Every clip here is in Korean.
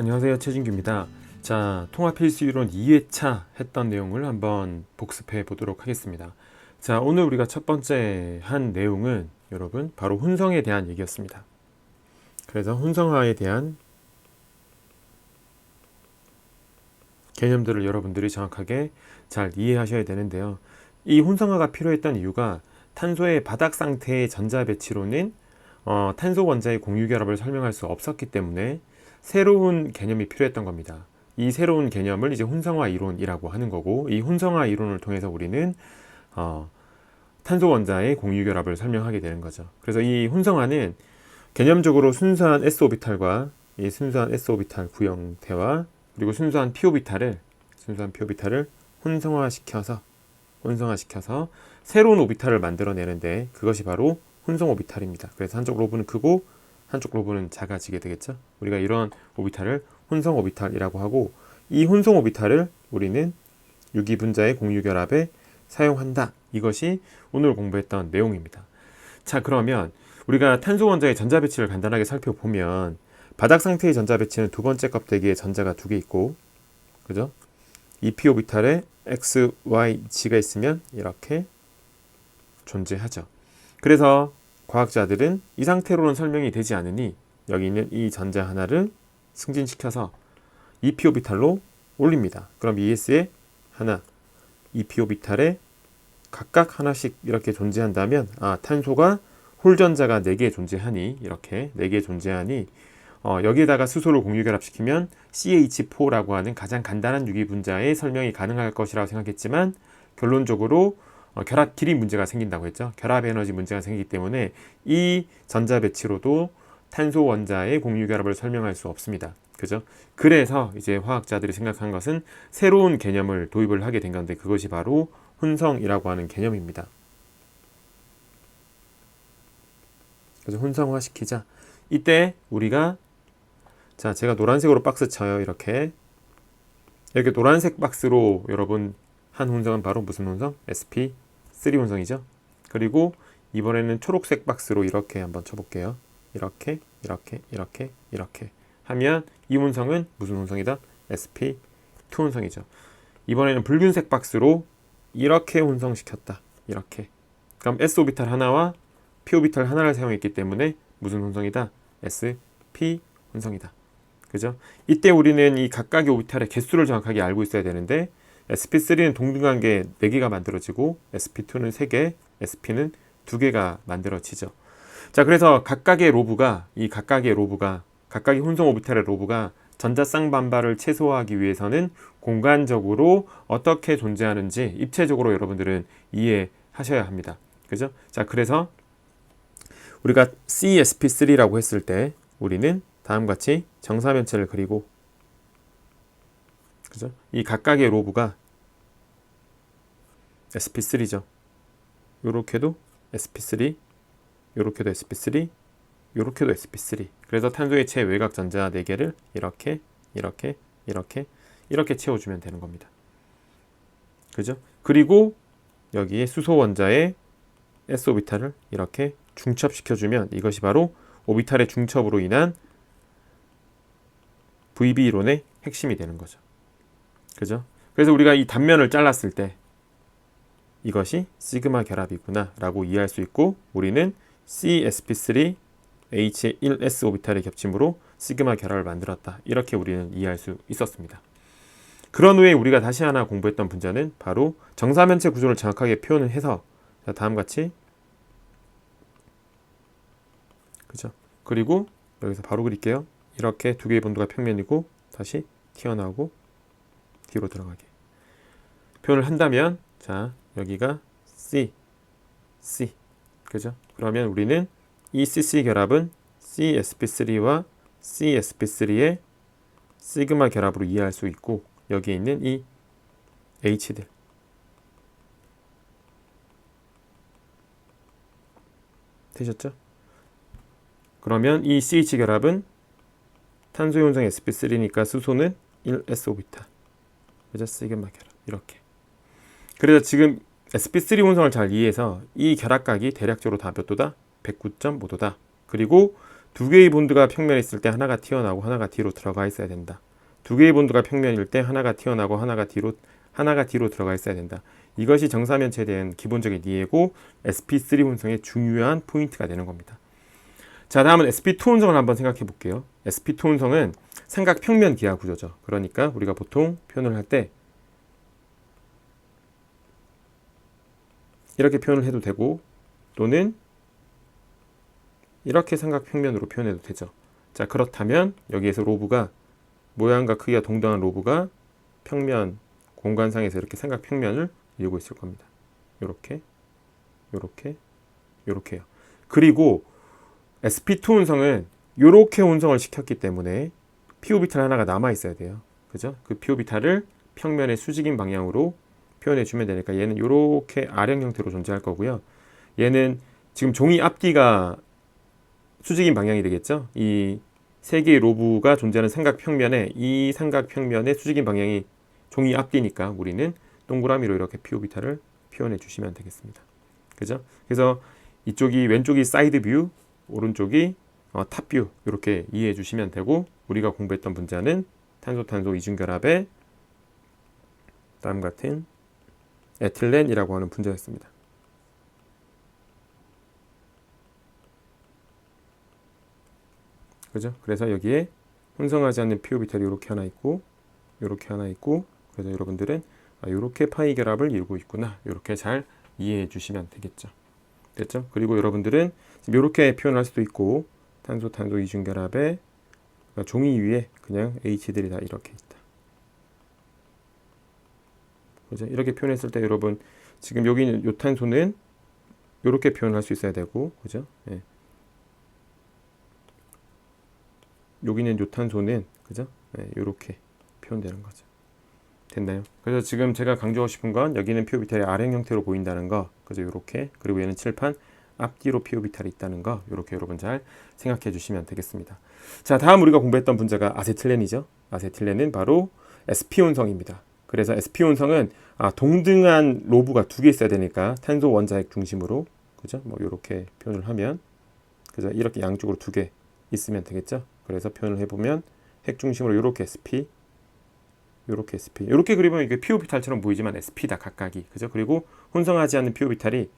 안녕하세요, 최진규입니다. 자, 통합필수이론 2회차 했던 내용을 한번 복습해 보도록 하겠습니다. 자, 오늘 우리가 첫 번째 한 내용은 여러분 바로 혼성에 대한 얘기였습니다. 그래서 혼성화에 대한 개념들을 여러분들이 정확하게 잘 이해하셔야 되는데요. 이 혼성화가 필요했던 이유가 탄소의 바닥 상태의 전자 배치로는 탄소 원자의 공유 결합을 설명할 수 없었기 때문에 새로운 개념이 필요했던 겁니다. 이 새로운 개념을 이제 혼성화 이론이라고 하는 거고, 이 혼성화 이론을 통해서 우리는 탄소 원자의 공유 결합을 설명하게 되는 거죠. 그래서 이 혼성화는 개념적으로 순수한 s 오비탈과 이 순수한 s 오비탈 구형태와 그리고 순수한 p 오비탈을 혼성화시켜서 새로운 오비탈을 만들어내는데, 그것이 바로 혼성 오비탈입니다. 그래서 한쪽 로브는 크고 한쪽 로브는 작아지게 되겠죠. 우리가 이런 오비탈을 혼성 오비탈이라고 하고, 이 혼성 오비탈을 우리는 유기분자의 공유 결합에 사용한다. 이것이 오늘 공부했던 내용입니다. 자, 그러면 우리가 탄소 원자의 전자 배치를 간단하게 살펴보면, 바닥 상태의 전자 배치는 두 번째 껍데기에 전자가 두 개 있고, 그죠? 이 p 오비탈에 x, y, g가 있으면 이렇게 존재하죠. 그래서 과학자들은 이 상태로는 설명이 되지 않으니 여기 있는 이 전자 하나를 승진시켜서 2p-오비탈로 올립니다. 그럼 ES에 하나, 2p-오비탈에 각각 하나씩 이렇게 존재한다면, 탄소가 홀전자가 4개 존재하니, 이렇게 4개 존재하니 여기에다가 수소를 공유결합시키면 CH4라고 하는 가장 간단한 유기분자의 설명이 가능할 것이라고 생각했지만, 결론적으로 결합 길이 문제가 생긴다고 했죠. 결합 에너지 문제가 생기기 때문에 이 전자 배치로도 탄소 원자의 공유 결합을 설명할 수 없습니다. 그죠? 그래서 이제 화학자들이 생각한 것은 새로운 개념을 도입을 하게 된 건데, 그것이 바로 혼성이라고 하는 개념입니다. 그래서 혼성화시키자. 이때 우리가, 자, 제가 노란색으로 박스 쳐요. 이렇게 노란색 박스로 여러분 한 혼성은 바로 무슨 혼성? sp3 혼성이죠. 그리고 이번에는 초록색 박스로 이렇게 한번 쳐볼게요. 이렇게 하면 이 혼성은 무슨 혼성이다? sp2 혼성이죠. 이번에는 붉은색 박스로 이렇게 혼성시켰다. 이렇게. 그럼 s-오비탈 하나와 p-오비탈 하나를 사용했기 때문에 무슨 혼성이다? sp 혼성이다. 그죠? 이때 우리는 이 각각의 오비탈의 개수를 정확하게 알고 있어야 되는데, sp3는 동등한 게 4개가 만들어지고 sp2는 3개, sp는 2개가 만들어지죠. 자, 그래서 각각의 혼성 오비탈의 로브가 전자 쌍반발을 최소화하기 위해서는 공간적으로 어떻게 존재하는지 입체적으로 여러분들은 이해하셔야 합니다. 그죠? 자, 그래서 우리가 CSP3라고 했을 때 우리는 다음과 같이 정사면체를 그리고, 그죠? 이 각각의 로브가 sp3죠. 요렇게도 sp3, 요렇게도 sp3, 요렇게도 sp3. 그래서 탄소의 최외곽 전자 4개를 이렇게 채워주면 되는 겁니다. 그죠? 그리고 여기에 수소 원자의 s-오비탈을 이렇게 중첩시켜주면 이것이 바로 오비탈의 중첩으로 인한 VB 이론의 핵심이 되는 거죠. 그죠? 그래서 우리가 이 단면을 잘랐을 때 이것이 시그마 결합이구나 라고 이해할 수 있고, 우리는 CSP3 H의 1s 오비탈의 겹침으로 시그마 결합을 만들었다. 이렇게 우리는 이해할 수 있었습니다. 그런 후에 우리가 다시 하나 공부했던 분자는 바로 정사면체 구조를 정확하게 표현을 해서, 자, 다음과 같이, 그죠? 그리고 여기서 바로 그릴게요. 이렇게 두 개의 본도가 평면이고 다시 튀어나오고 뒤로 들어가게 표현을 한다면, 자, 여기가 C, 그죠? 그러면 우리는 이 CC 결합은 CSP3와 CSP3의 시그마 결합으로 이해할 수 있고, 여기에 있는 이 H들, 되셨죠? 그러면 이 CH 결합은 탄소 혼성 sp3니까 수소는 1s-오비탈, 그죠? 시그마 결합, 이렇게. 그래서 지금 sp3 혼성을 잘 이해해서 이 결합각이 대략적으로 다 몇 도다? 109.5도다. 그리고 두 개의 본드가 평면에 있을 때 하나가 튀어나오고 하나가 뒤로 들어가 있어야 된다. 두 개의 본드가 평면일 때 하나가 튀어나오고 하나가 뒤로 들어가 있어야 된다. 이것이 정사면체에 대한 기본적인 이해고 sp3 혼성의 중요한 포인트가 되는 겁니다. 자, 다음은 sp2 혼성을 한번 생각해 볼게요. sp2 혼성은 삼각평면 기하 구조죠. 그러니까 우리가 보통 표현을 할 때 이렇게 표현을 해도 되고 또는 이렇게 삼각평면으로 표현해도 되죠. 자, 그렇다면 여기에서 로브가 모양과 크기가 동등한 로브가 평면 공간상에서 이렇게 삼각평면을 이루고 있을 겁니다. 요렇게 요렇게 요렇게요. 그리고 sp2 혼성은 요렇게 혼성을 시켰기 때문에 p-오비탈 하나가 남아 있어야 돼요. 그죠? 그 p-오비탈을 평면의 수직인 방향으로 표현해 주면 되니까 얘는 요렇게 R형 형태로 존재할 거고요. 얘는 지금 종이 앞뒤가 수직인 방향이 되겠죠? 이 세 개의 로브가 존재하는 삼각평면에 이 삼각평면의 수직인 방향이 종이 앞뒤니까 우리는 동그라미로 이렇게 p-오비탈을 표현해 주시면 되겠습니다. 그죠? 그래서 이쪽이 왼쪽이 사이드 뷰, 오른쪽이 탑 뷰 이렇게 이해해 주시면 되고 우리가 공부했던 분자는 탄소 이중결합의 다음 같은 에틸렌이라고 하는 분자였습니다. 그죠? 그래서 여기에 혼성하지 않는 p-오비탈이 이렇게 하나 있고 이렇게 하나 있고 그래서 여러분들은 이렇게 파이 결합을 이루고 있구나 이렇게 잘 이해해 주시면 되겠죠. 됐죠? 그리고 여러분들은 이렇게 표현할 수도 있고 탄소 이중결합의 종이 위에 그냥 H들이 다 이렇게 있다. 그죠? 이렇게 표현했을 때 여러분 지금 여기 있는 요 탄소는 이렇게 표현할 수 있어야 되고 그죠? 예. 여기 있는 요 탄소는 그죠? 예, 이렇게 표현되는 거죠. 됐나요? 그래서 지금 제가 강조하고 싶은 건 여기는 p-오비탈이 R형 형태로 보인다는 거 그죠? 이렇게 그리고 얘는 칠판 앞뒤로 p-오비탈이 있다는 거 이렇게 여러분 잘 생각해 주시면 되겠습니다. 자, 다음 우리가 공부했던 분자가 아세틸렌이죠. 아세틸렌은 바로 sp 혼성입니다. 그래서 sp 혼성은 동등한 로브가 두 개 있어야 되니까 탄소 원자핵 중심으로 그죠? 뭐 이렇게 표현을 하면 그죠? 이렇게 양쪽으로 두 개 있으면 되겠죠. 그래서 표현을 해보면 핵 중심으로 이렇게 sp 요렇게 sp 이렇게 그리면 이게 p-오비탈처럼 보이지만 sp다 각각이 그죠? 그리고 혼성하지 않는 p-오비탈이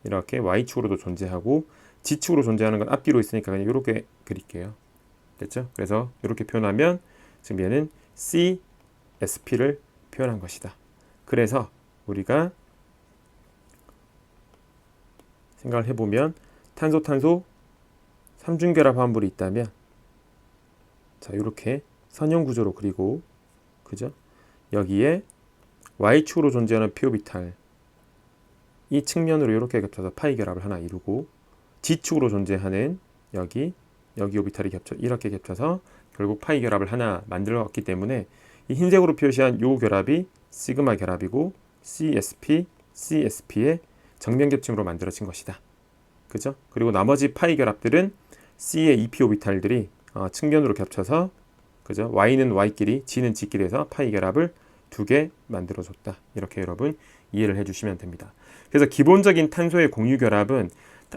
이렇게 y축으로도 존재하고 g축으로 존재하는 건 앞뒤로 있으니까 그냥 이렇게 그릴게요. 됐죠? 그래서 이렇게 표현하면 지금 얘는 CSP를 표현한 것이다. 그래서 우리가 생각을 해보면 탄소 삼중결합 화합물이 있다면 자 이렇게 선형 구조로 그리고 그죠? 여기에 Y축으로 존재하는 p-오비탈 이 측면으로 이렇게 겹쳐서 파이 결합을 하나 이루고 G축으로 존재하는 여기 오비탈이 이렇게 겹쳐서 결국 파이 결합을 하나 만들었기 때문에 이 흰색으로 표시한 요 결합이 시그마 결합이고 CSP의 정면 겹침으로 만들어진 것이다. 그죠? 그리고 나머지 파이 결합들은 C의 2p 오비탈들이 측면으로 겹쳐서 그죠? Y는 Y끼리, G는 G끼리 해서 파이 결합을 두 개 만들어줬다. 이렇게 여러분 이해를 해주시면 됩니다. 그래서 기본적인 탄소의 공유 결합은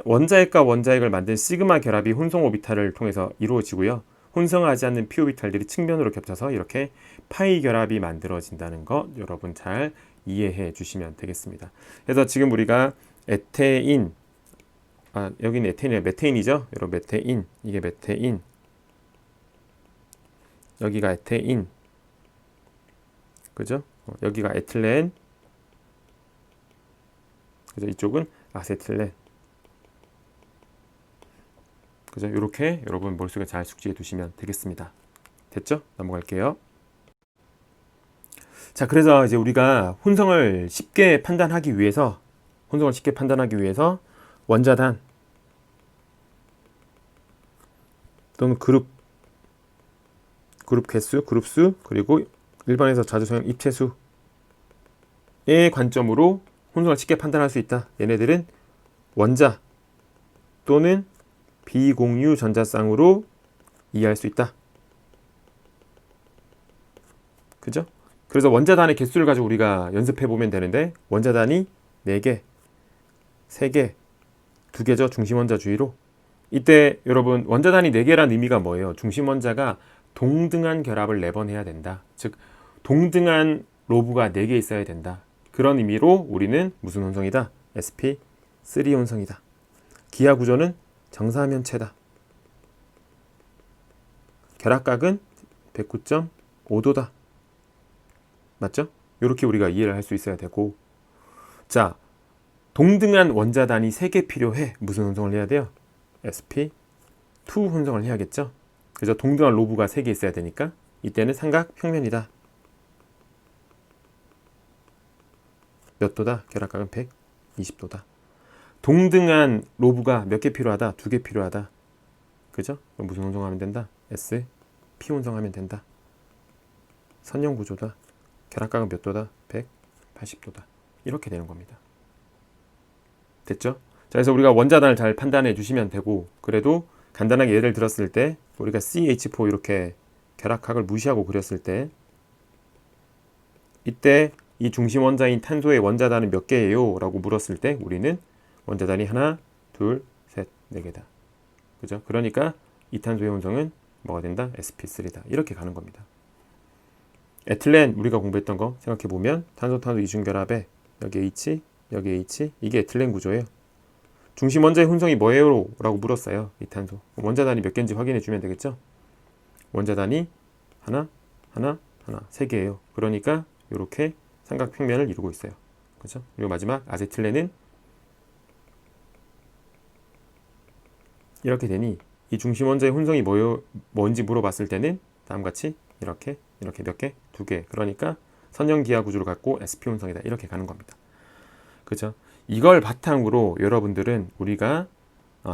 원자핵과 원자핵을 만든 시그마 결합이 혼성 오비탈을 통해서 이루어지고요. 혼성하지 않는 p 오비탈들이 측면으로 겹쳐서 이렇게 파이 결합이 만들어진다는 거 여러분 잘 이해해 주시면 되겠습니다. 그래서 지금 우리가 에테인, 여기는 에테인이 메테인이죠. 여러분 메테인, 이게 메테인, 여기가 에테인, 그죠? 여기가 에틸렌, 그죠? 이쪽은 아세틸렌. 그죠? 이렇게 여러분 머릿속에 잘 숙지해 두시면 되겠습니다. 됐죠? 넘어갈게요. 자, 그래서 이제 우리가 혼성을 쉽게 판단하기 위해서 원자단 또는 그룹 개수, 그룹수, 그리고 일반에서 자주 사용하는 입체수의 관점으로 혼성을 쉽게 판단할 수 있다. 얘네들은 원자 또는 비공유 전자쌍으로 이해할 수 있다. 그죠? 그래서 원자단의 개수를 가지고 우리가 연습해 보면 되는데 원자단이 4개, 3개, 2개죠. 중심 원자 주위로 이때 여러분 원자단이 4개란 의미가 뭐예요? 중심 원자가 동등한 결합을 4번 해야 된다. 즉 동등한 로브가 4개 있어야 된다. 그런 의미로 우리는 무슨 혼성이다? sp3 혼성이다. 기하 구조는 정사면체다. 결합각은 109.5도다. 맞죠? 이렇게 우리가 이해를 할 수 있어야 되고, 자, 동등한 원자단이 3개 필요해. 무슨 혼성을 해야 돼요? sp2 혼성을 해야겠죠? 그래서 동등한 로브가 3개 있어야 되니까 이때는 삼각 평면이다. 몇 도다? 결합각은 120도다. 동등한 로브가 몇 개 필요하다? 2개 필요하다. 그죠? 그럼 무슨 혼성하면 된다? sp 혼성하면 된다. 선형 구조다. 결합각은 몇 도다? 180도다. 이렇게 되는 겁니다. 됐죠? 자, 그래서 우리가 원자단을 잘 판단해 주시면 되고, 그래도 간단하게 예를 들었을 때 우리가 CH4 이렇게 결합각을 무시하고 그렸을 때 이때 이 중심 원자인 탄소의 원자단은 몇 개예요? 라고 물었을 때 우리는 원자단이 하나, 둘, 셋, 4개다. 그죠? 그러니까 이 탄소의 혼성은 뭐가 된다? sp3다. 이렇게 가는 겁니다. 에틸렌 우리가 공부했던 거 생각해보면 탄소 이중결합에 여기 H, 여기 H, 이게 에틸렌 구조예요. 중심 원자의 혼성이 뭐예요? 라고 물었어요. 이 탄소. 원자단이 몇 개인지 확인해 주면 되겠죠? 원자단이 하나, 3개예요. 그러니까 이렇게 삼각평면을 이루고 있어요. 그죠? 그리고 마지막 아세틸렌은 이렇게 되니 이 중심 원자의 혼성이 뭔지 물어봤을 때는 다음과 같이 이렇게 몇 개? 2개. 그러니까 선형 기하 구조를 갖고 sp 혼성이다. 이렇게 가는 겁니다. 그죠? 이걸 바탕으로 여러분들은 우리가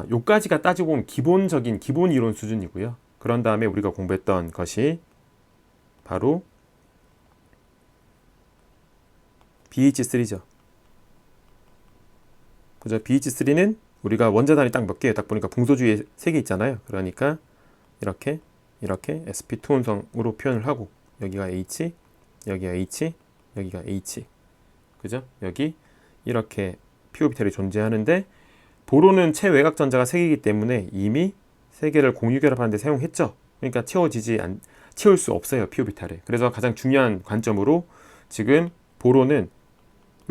요까지가 따지고 보면 기본적인 기본 이론 수준이고요. 그런 다음에 우리가 공부했던 것이 바로 BH3죠. 그죠? BH3는 우리가 원자단이 딱 몇 개예요? 딱 보니까 분소주의에 3개 있잖아요. 그러니까 이렇게 sp2 혼성으로 표현을 하고 여기가 H, 여기가 H, 여기가 H. 그죠? 여기 이렇게 p 오비탈이 존재하는데 보로는 체외곽 전자가 3개이기 때문에 이미 3개를 공유결합하는 데 사용했죠. 그러니까 채울 수 없어요. p 오비탈을. 그래서 가장 중요한 관점으로 지금 보로는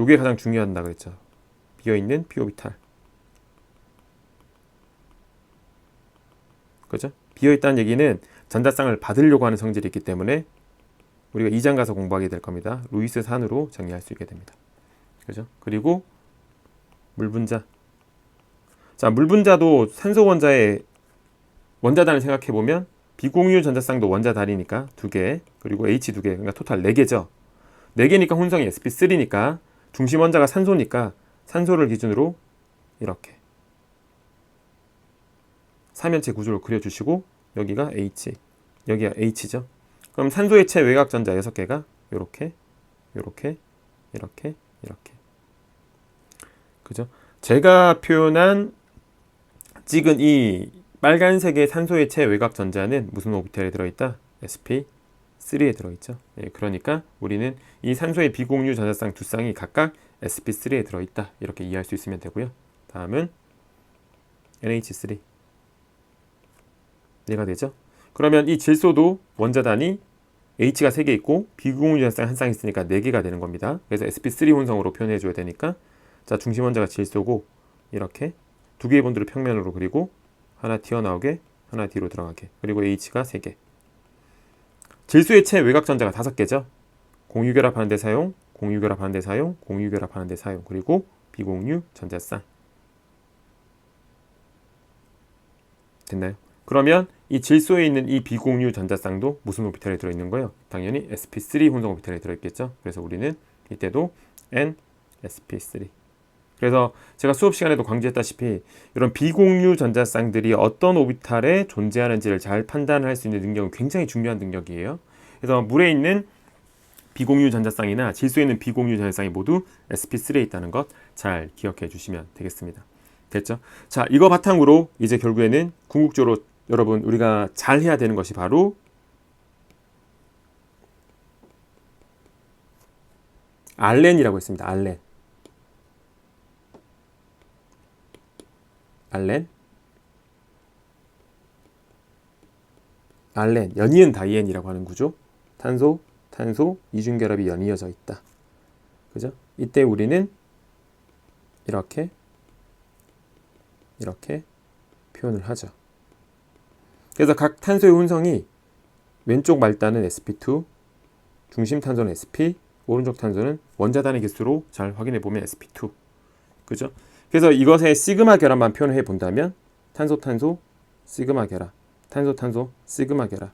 이게 가장 중요하다 그랬죠. 비어있는 p 오비탈. 그죠? 비어있다는 얘기는 전자쌍을 받으려고 하는 성질이 있기 때문에 우리가 2장 가서 공부하게 될 겁니다. 루이스 산으로 정리할 수 있게 됩니다. 그죠? 그리고 물분자. 자, 물분자도 산소 원자의 원자단을 생각해 보면 비공유 전자쌍도 원자단이니까 2개, 그리고 H 2개, 그러니까 토탈 4개죠. 4개니까 혼성이 sp3니까 중심 원자가 산소니까 산소를 기준으로 이렇게 삼연체 구조를 그려주시고 여기가 H, 여기가 H죠. 그럼 산소의 체 외곽 전자 6개가 이렇게 그죠? 제가 표현한 찍은 이 빨간색의 산소의 체 외곽 전자는 무슨 오비탈에 들어있다? sp3에 들어있죠. 예, 그러니까 우리는 이 산소의 비공유 전자쌍 두 쌍이 각각 sp3에 들어있다. 이렇게 이해할 수 있으면 되고요. 다음은 NH3 이해가 되죠? 그러면 이 질소도 원자단이 H가 3개 있고 비공유 전자쌍 한 쌍 있으니까 4개가 되는 겁니다. 그래서 sp3 혼성으로 표현해 줘야 되니까 자, 중심 원자가 질소고 이렇게 2개의 본드를 평면으로 그리고 하나 튀어나오게 하나 뒤로 들어가게 그리고 H가 3개. 질소의 체 외곽 전자가 5개죠. 공유결합하는 데 사용, 공유결합하는 데 사용, 공유결합하는 데 사용, 그리고 비공유 전자쌍. 됐나요? 그러면 이 질소에 있는 이 비공유 전자쌍도 무슨 오비탈에 들어있는 거예요? 당연히 sp3 혼성 오비탈에 들어있겠죠. 그래서 우리는 이때도 nsp3. 그래서 제가 수업 시간에도 강조했다시피 이런 비공유 전자쌍들이 어떤 오비탈에 존재하는지를 잘 판단할 수 있는 능력은 굉장히 중요한 능력이에요. 그래서 물에 있는 비공유 전자쌍이나 질소에 있는 비공유 전자쌍이 모두 sp3에 있다는 것 잘 기억해 주시면 되겠습니다. 됐죠? 자, 이거 바탕으로 이제 결국에는 궁극적으로 여러분 우리가 잘 해야 되는 것이 바로 알렌이라고 했습니다. 알렌. 알렌, 연이은 다이엔이라고 하는 구조. 탄소, 탄소, 이중결합이 연이어져 있다. 그죠? 이때 우리는 이렇게 표현을 하죠. 그래서 각 탄소의 혼성이 왼쪽 말단은 sp2, 중심 탄소는 sp, 오른쪽 탄소는 원자단의 개수로 잘 확인해 보면 sp2. 그죠? 그래서 이것의 시그마 결합만 표현해 본다면 탄소 탄소 시그마 결합, 탄소 탄소 시그마 결합,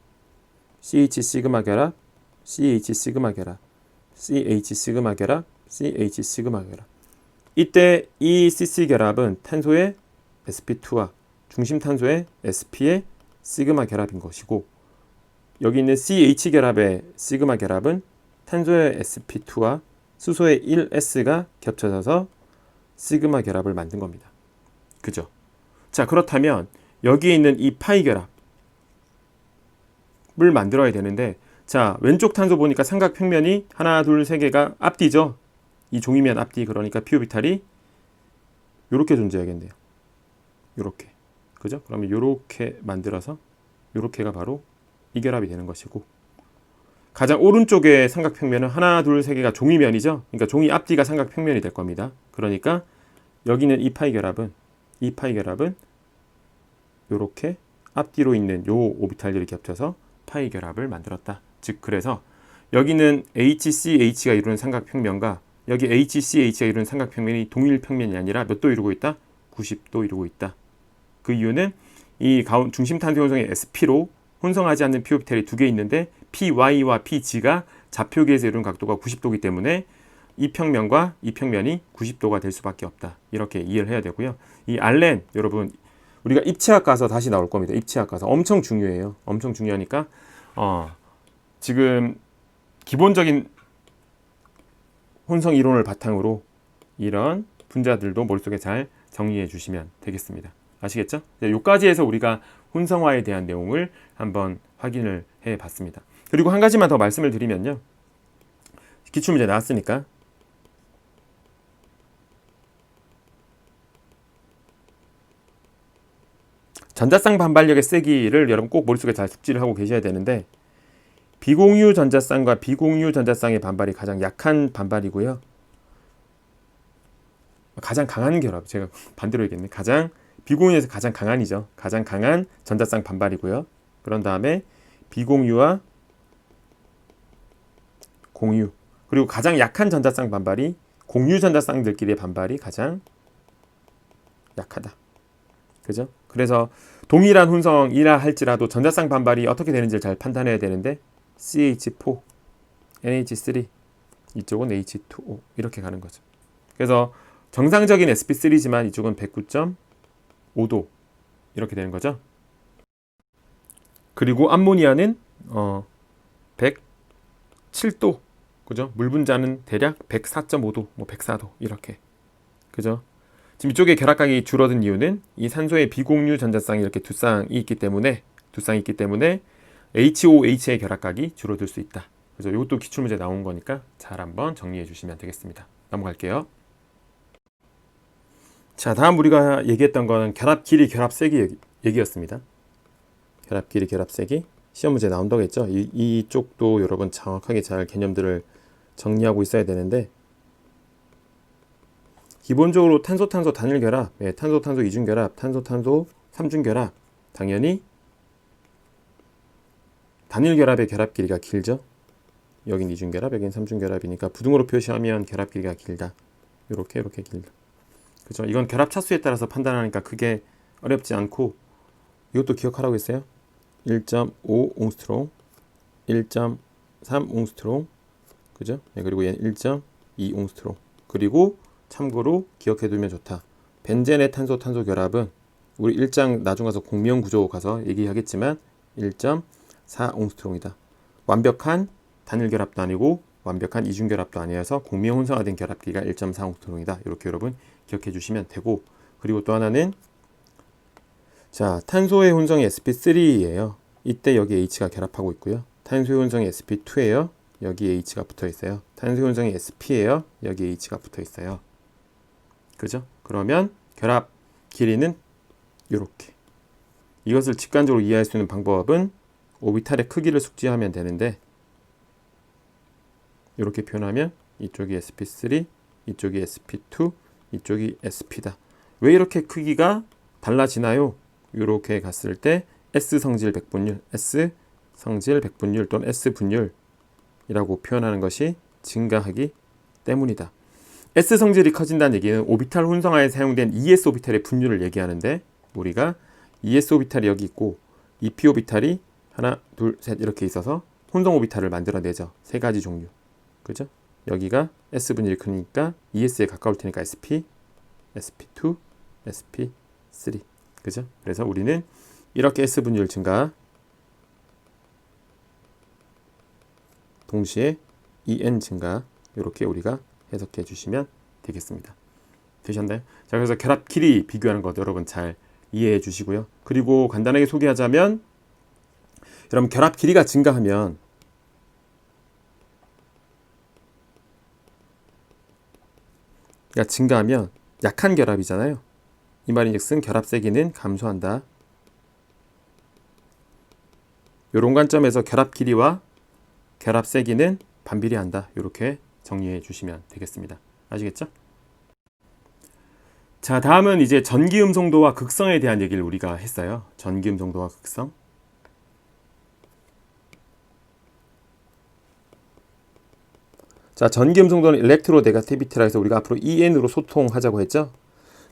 CH 시그마 결합, CH 시그마 결합, CH 시그마 결합, CH 시그마 결합. 이때 이 CC 결합은 탄소의 sp2와 중심 탄소의 sp의 시그마 결합인 것이고, 여기 있는 CH 결합의 시그마 결합은 탄소의 sp2와 수소의 1s가 겹쳐져서 시그마 결합을 만든 겁니다. 그죠? 자, 그렇다면 여기에 있는 이 파이 결합을 만들어야 되는데, 자, 왼쪽 탄소 보니까 삼각평면이 하나, 둘, 세 개가 앞뒤죠. 이 종이면 앞뒤, 그러니까 피오비탈이 요렇게 존재하겠네요. 요렇게. 그죠? 그러면 요렇게 만들어서 요렇게가 바로 이 결합이 되는 것이고, 가장 오른쪽의 삼각평면은 하나, 둘, 세 개가 종이면이죠. 그러니까 종이 앞뒤가 삼각평면이 될 겁니다. 그러니까 여기는 이 파이 결합은 요렇게 앞뒤로 있는 요 오비탈들이 겹쳐서 파이 결합을 만들었다. 즉, 그래서 여기는 HCH가 이루는 삼각평면과 여기 HCH가 이루는 삼각평면이 동일 평면이 아니라 몇 도 이루고 있다? 90도 이루고 있다. 그 이유는 이 중심 탄소 혼성의 sp로 혼성하지 않는 피오비탈이 두 개 있는데 py와 pg가 좌표계에서 이루는 각도가 90도이기 때문에 이 평면과 이 평면이 90도가 될 수밖에 없다. 이렇게 이해를 해야 되고요. 이 알렌, 여러분, 우리가 입체학 가서 다시 나올 겁니다. 입체학 가서 엄청 중요해요. 엄청 중요하니까 지금 기본적인 혼성 이론을 바탕으로 이런 분자들도 머릿속에 잘 정리해 주시면 되겠습니다. 아시겠죠? 여기까지 해서 우리가 혼성화에 대한 내용을 한번 확인을 해 봤습니다. 그리고 한 가지만 더 말씀을 드리면요. 기출문제 나왔으니까 전자쌍 반발력의 세기를 여러분 꼭 머릿속에 잘 숙지를 하고 계셔야 되는데, 비공유 전자쌍과 비공유 전자쌍의 반발이 가장 약한 반발이고요. 가장 강한 결합, 제가 반대로 얘기했네. 비공유에서 가장 강한이죠. 가장 강한 전자쌍 반발이고요. 그런 다음에 비공유와 공유, 그리고 가장 약한 전자쌍 반발이 공유 전자쌍들끼리의 반발이 가장 약하다. 그죠? 그래서 동일한 혼성이라 할지라도 전자쌍 반발이 어떻게 되는지를 잘 판단해야 되는데, CH4, NH3, 이쪽은 H2O 이렇게 가는 거죠. 그래서 정상적인 sp3지만 이쪽은 109.5도 이렇게 되는 거죠. 그리고 암모니아는 107도, 그죠? 물 분자는 대략 104.5도, 104도 이렇게, 그죠? 지금 이쪽에 결합각이 줄어든 이유는 이 산소의 비공유 전자쌍이 이렇게 두 쌍이 있기 때문에 HOH의 결합각이 줄어들 수 있다. 그래서 이것도 기출문제 나온 거니까 잘 한번 정리해 주시면 되겠습니다. 넘어갈게요. 자, 다음 우리가 얘기했던 거는 결합 길이, 결합 세기 얘기였습니다. 결합 길이, 결합 세기. 시험 문제 나온다고 했죠. 이쪽도 여러분 정확하게 잘 개념들을 정리하고 있어야 되는데, 기본적으로 탄소 단일 결합, 탄소 이중 결합, 탄소 삼중 결합, 당연히 단일 결합의 결합 길이가 길죠. 여긴 이중 결합, 여긴 삼중 결합이니까 부등호로 표시하면 결합 길이가 길다. 이렇게 길다. 그죠? 이건 결합 차수에 따라서 판단하니까 크게 어렵지 않고, 이것도 기억하라고 했어요. 1.5 옹스트롱, 1.3 옹스트롱, 그죠? 그리고 얘는 1.2 옹스트롱. 그리고 참고로 기억해두면 좋다. 벤젠의 탄소 결합은 우리 1장 나중 가서 공명 구조 가서 얘기하겠지만 1.4 옹스트롱이다. 완벽한 단일 결합도 아니고 완벽한 이중 결합도 아니어서 공명 혼성화된 결합 길이가 1.4 옹스트롱이다. 이렇게 여러분 기억해 주시면 되고, 그리고 또 하나는, 자, 탄소의 혼성이 sp3예요. 이때 여기 H가 결합하고 있고요. 탄소의 혼성이 sp2예요. 여기 H가 붙어 있어요. 탄소의 혼성이 sp예요. 여기 H가 붙어 있어요. 그죠? 그러면 결합 길이는 이렇게. 이것을 직관적으로 이해할 수 있는 방법은 오비탈의 크기를 숙지하면 되는데 이렇게 표현하면 이쪽이 sp3, 이쪽이 sp2, 이쪽이 sp다. 왜 이렇게 크기가 달라지나요? 이렇게 갔을 때 S성질 백분율, S성질 백분율 또는 S분율이라고 표현하는 것이 증가하기 때문이다. S성질이 커진다는 얘기는 오비탈 혼성화에 사용된 ES 오비탈의 분율을 얘기하는데 우리가 ES 오비탈이 여기 있고 EP 오비탈이 하나, 둘, 셋 이렇게 있어서 혼성 오비탈을 만들어내죠. 세 가지 종류. 그죠? 여기가 S분율이 크니까 ES에 가까울 테니까 SP, SP2, SP3. 그죠? 그래서 우리는 이렇게 S분율 증가 동시에 EN 증가 이렇게 우리가 해석해 주시면 되겠습니다. 되셨나요? 자, 그래서 결합 길이 비교하는 것 여러분 잘 이해해 주시고요. 그리고 간단하게 소개하자면 여러분 결합 길이가 증가하면 약한 결합이잖아요. 이 말인즉슨 결합 세기는 감소한다. 이런 관점에서 결합 길이와 결합 세기는 반비례한다. 이렇게 정리해 주시면 되겠습니다. 아시겠죠? 자, 다음은 이제 전기음 송도와 극성에 대한 얘기를 우리가 했어요. 전기음 송도와 극성. 자, 전기음 송도는 일렉트로네가티비티라 해서 우리가 앞으로 EN으로 소통하자고 했죠.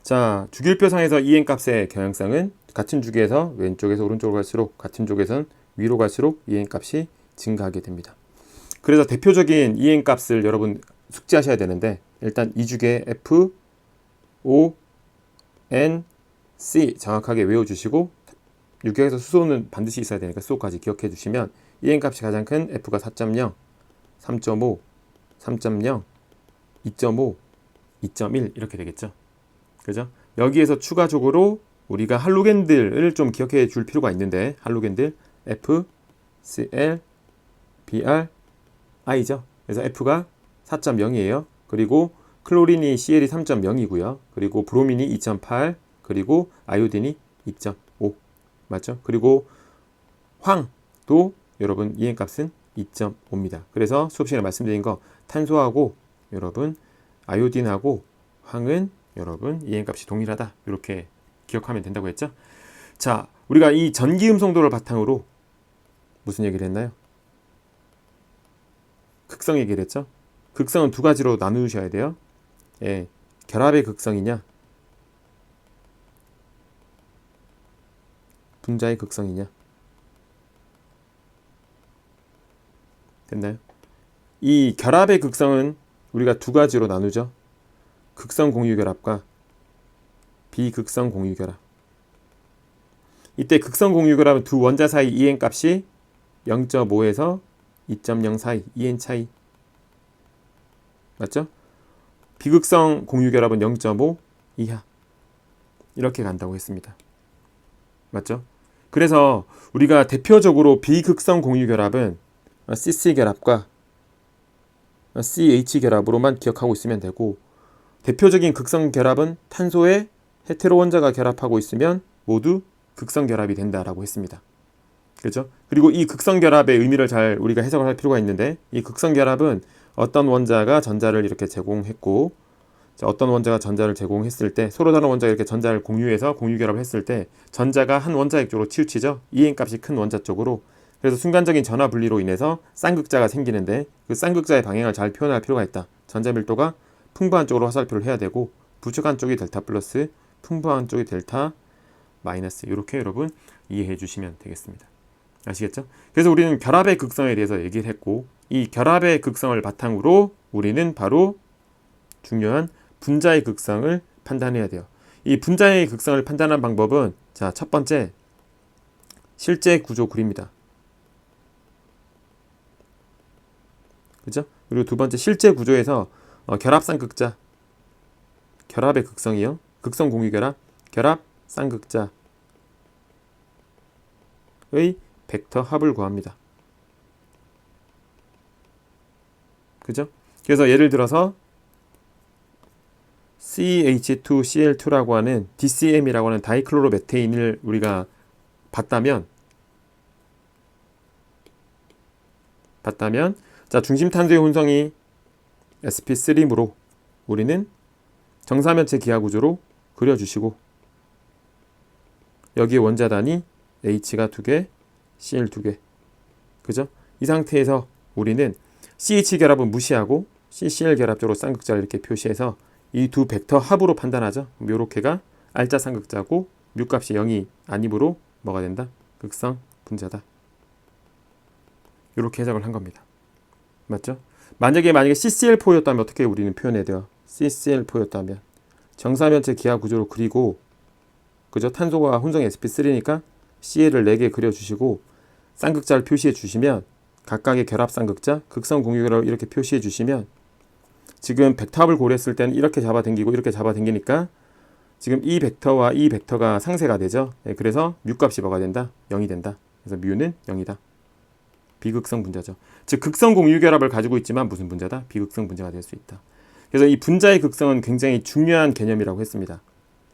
자, 주기율표상에서 EN 값의 경향성은 같은 주기에서 왼쪽에서 오른쪽으로 갈수록 같은 쪽에선 위로 갈수록 EN 값이 증가하게 됩니다. 그래서 대표적인 EN 값을 여러분 숙지하셔야 되는데 일단 이 주기에 F, O, N, C 정확하게 외워주시고 유격에서 수소는 반드시 있어야 되니까 수소까지 기억해 주시면 EN 값이 가장 큰 F가 4.0, 3.5, 3.0, 2.5, 2.1 이렇게 되겠죠. 그죠? 여기에서 추가적으로 우리가 할로겐들을 좀 기억해 줄 필요가 있는데 할로겐들 F, Cl, Br, I죠. 그래서 F가 4.0이에요. 그리고 클로린이 Cl이 3.0이고요. 그리고 브로민이 2.8, 그리고 아이오딘이 2.5 맞죠? 그리고 황도 여러분 EN 값은 2.5입니다. 그래서 수업 시간에 말씀드린 거 탄소하고 여러분 아이오딘하고 황은 여러분 EN 값이 동일하다. 이렇게 기억하면 된다고 했죠? 자, 우리가 이 전기음 송도를 바탕으로 무슨 얘기를 했나요? 극성 얘기를 했죠? 극성은 두 가지로 나누셔야 돼요. 예, 결합의 극성이냐 분자의 극성이냐 됐나요? 이 결합의 극성은 우리가 두 가지로 나누죠. 극성 공유결합과 비극성 공유결합. 이때 극성 공유결합은 두 원자 사이 EN 값이 0.5에서 2.0 사이 EN 차이 맞죠? 비극성 공유결합은 0.5 이하 이렇게 간다고 했습니다. 맞죠? 그래서 우리가 대표적으로 비극성 공유결합은 CC 결합과 CH 결합으로만 기억하고 있으면 되고 대표적인 극성 결합은 탄소에 헤테로 원자가 결합하고 있으면 모두 극성 결합이 된다라고 했습니다. 그렇죠? 그리고 이 극성 결합의 의미를 잘 우리가 해석을 할 필요가 있는데 이 극성 결합은 어떤 원자가 전자를 이렇게 제공했고 어떤 원자가 전자를 제공했을 때 서로 다른 원자가 이렇게 전자를 공유해서 공유 결합을 했을 때 전자가 한 원자핵 쪽으로 치우치죠. EN 값이 큰 원자 쪽으로. 그래서 순간적인 전화 분리로 인해서 쌍극자가 생기는데 그 쌍극자의 방향을 잘 표현할 필요가 있다. 전자 밀도가 풍부한 쪽으로 화살표를 해야 되고 부족한 쪽이 델타 플러스, 풍부한 쪽이 델타 마이너스 이렇게 여러분 이해해 주시면 되겠습니다. 아시겠죠? 그래서 우리는 결합의 극성에 대해서 얘기를 했고 이 결합의 극성을 바탕으로 우리는 바로 중요한 분자의 극성을 판단해야 돼요. 이 분자의 극성을 판단하는 방법은 자, 첫 번째 실제 구조 그립니다. 그죠? 그리고 두 번째 실제 구조에서 결합 쌍극자 결합의 극성이요. 극성 공유 결합 결합 쌍극자의 벡터 합을 구합니다. 그죠? 그래서 예를 들어서 CH2Cl2라고 하는 DCM이라고 하는 다이클로로메테인을 우리가 봤다면 봤다면 자, 중심탄소의 혼성이 sp3이므로 우리는 정사면체 기하 구조로 그려주시고 여기에 원자단이 H가 2개, Cl 2개. 그죠? 이 상태에서 우리는 CH 결합은 무시하고 CCl 결합적으로 쌍극자를 이렇게 표시해서 이 두 벡터 합으로 판단하죠. 요렇게가 R자 쌍극자고 μ 값이 0이 아니므로 뭐가 된다? 극성 분자다. 이렇게 해석을 한 겁니다. 맞죠? 만약에 CCl4였다면 어떻게 우리는 표현해야 돼요? CCl4였다면 정사면체 기하 구조로 그리고 그죠? 탄소가 혼성이 sp3니까 Cl을 4개 그려주시고 쌍극자를 표시해 주시면 각각의 결합 쌍극자, 극성 공유결합을 이렇게 표시해 주시면 지금 벡터합을 고려했을 때는 이렇게 잡아당기고 이렇게 잡아당기니까 지금 이 벡터와 이 벡터가 상쇄가 되죠. 네, 그래서 μ 값이 뭐가 된다? 0이 된다. 그래서 μ는 0이다. 비극성 분자죠. 즉 극성 공유결합을 가지고 있지만 무슨 분자다? 비극성 분자가 될 수 있다. 그래서 이 분자의 극성은 굉장히 중요한 개념이라고 했습니다.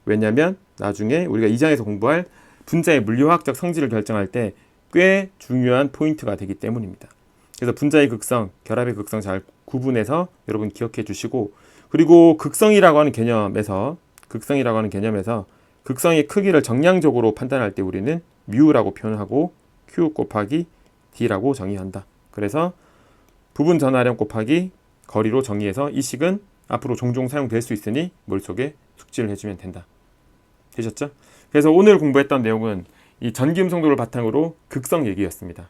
왜냐하면 나중에 우리가 2장에서 공부할 분자의 물리화학적 성질을 결정할 때 꽤 중요한 포인트가 되기 때문입니다. 그래서 분자의 극성, 결합의 극성 잘 구분해서 여러분 기억해 주시고 그리고 극성이라고 하는 개념에서 극성의 크기를 정량적으로 판단할 때 우리는 μ라고 표현하고 Q 곱하기 D라고 정의한다. 그래서 부분 전하량 곱하기 거리로 정의해서 이 식은 앞으로 종종 사용될 수 있으니 머릿속에 숙지를 해주면 된다. 되셨죠? 그래서 오늘 공부했던 내용은 이 전기음성도를 바탕으로 극성 얘기였습니다.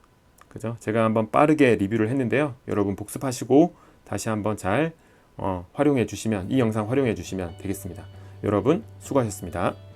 그죠? 제가 한번 빠르게 리뷰를 했는데요. 여러분 복습하시고 다시 한번 잘 활용해 주시면 이 영상 활용해 주시면 되겠습니다. 여러분 수고하셨습니다.